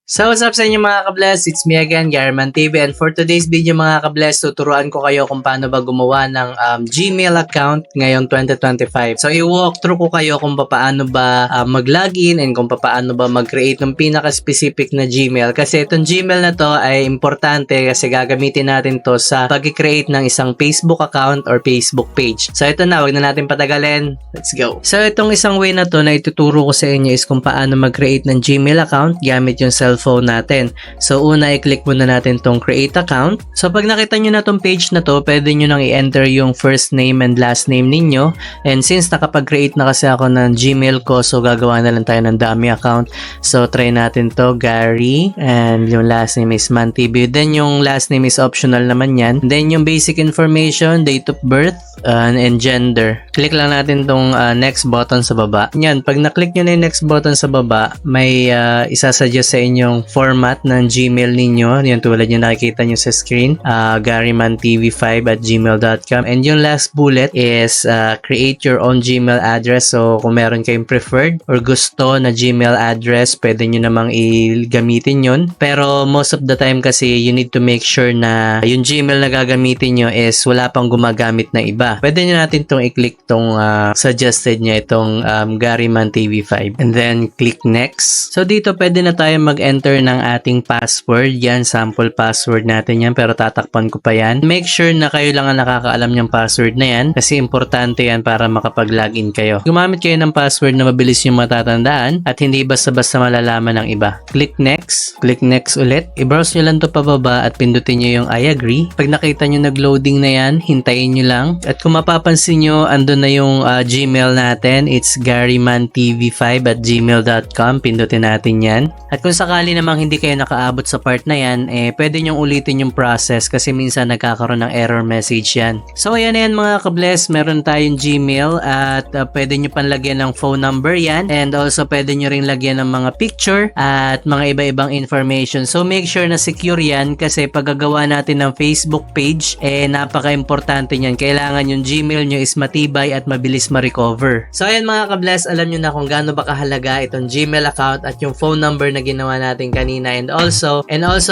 So what's up sa inyo mga ka-bless? It's me again, Garman TV, and for today's video mga ka-bless, tuturuan ko kayo kung paano ba gumawa ng Gmail account ngayong 2025. So i-walk through ko kayo kung paano ba mag-login and kung paano ba mag-create ng pinaka-specific na Gmail. Kasi itong Gmail na to ay importante kasi gagamitin natin to sa pag-create ng isang Facebook account or Facebook page. So ito na, wag na natin patagalin. Let's go! So itong isang way na to na ituturo ko sa inyo is kung paano mag-create ng Gmail account gamit yung cellphone natin. So una, i-click muna natin tong create account. So pag nakita nyo na tong page na to, pwede nyo nang i-enter yung first name and last name ninyo. And since nakapag-create na kasi ako ng Gmail ko, so gagawa na lang tayo ng dummy account. So try natin to, Gary, and yung last name is Mantibi. Then yung last name is optional naman yan. Then yung basic information, date of birth, and gender. Click lang natin tong next button sa baba. Yan, pag na-click nyo na yung next button sa baba, may isasuggest sa inyong format ng Gmail ninyo. Yan, tulad yung nakikita nyo sa screen, garymantv5@gmail.com. And yung last bullet is create your own Gmail address. So kung meron kayong preferred or gusto na Gmail address, pwede nyo namang i-gamitin yun. Pero most of the time kasi you need to make sure na yung Gmail na gagamitin nyo is wala pang gumagamit na iba. Pwede nyo natin itong i-click itong suggested niya, itong garymantv5, and then click next. So dito pwede na tayo mag-enter ng ating password. Yan, sample password natin yan, pero tatakpan ko pa yan. Make sure na kayo lang ang nakakaalam yung password na yan kasi importante yan para makapag-login kayo. Gumamit kayo ng password na mabilis yung matatandaan at hindi basta-basta malalaman ng iba. Click next. Click next ulit. I-browse nyo lang to pababa at pindutin nyo yung I agree. Pag nakita nyo nag-loading na yan, hintayin nyo lang. At kung mapapansin nyo, andun na yung Gmail natin. It's garymantv5@gmail.com. Pindutin natin yan. At kung sakali namang hindi kayo nakaabot sa part na yan, pwede nyong ulitin yung process kasi minsan nagkakaroon ng error message yan. So ayan na yan mga ka-bless. Meron tayong Gmail at pwede nyo panlagyan ng phone number yan. And also pwede nyo rin lagyan ng mga picture at mga iba-ibang information. So make sure na secure yan kasi pag gagawa natin ng Facebook page, napaka-importante yan. Kailangan yung Gmail nyo is matibay at mabilis ma-recover. So ayan mga ka-bless, alam nyo na kung gaano ba kahalaga itong Gmail account at yung phone number na ginawa natin kanina, and also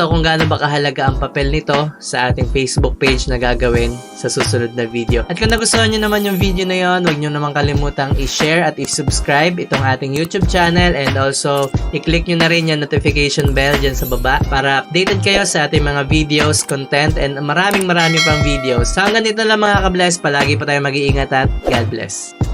kung gaano ba kahalaga ang papel nito sa ating Facebook page na gagawin sa susunod na video. At kung nagustuhan nyo naman yung video na yon, huwag nyo naman kalimutang i-share at i-subscribe itong ating YouTube channel, and also i-click nyo na rin yung notification bell dyan sa baba para updated kayo sa ating mga videos, content, and marami pang videos. So hanggang dito lang mga ka-bless, palagi pa tayo mag-iingat at God bless.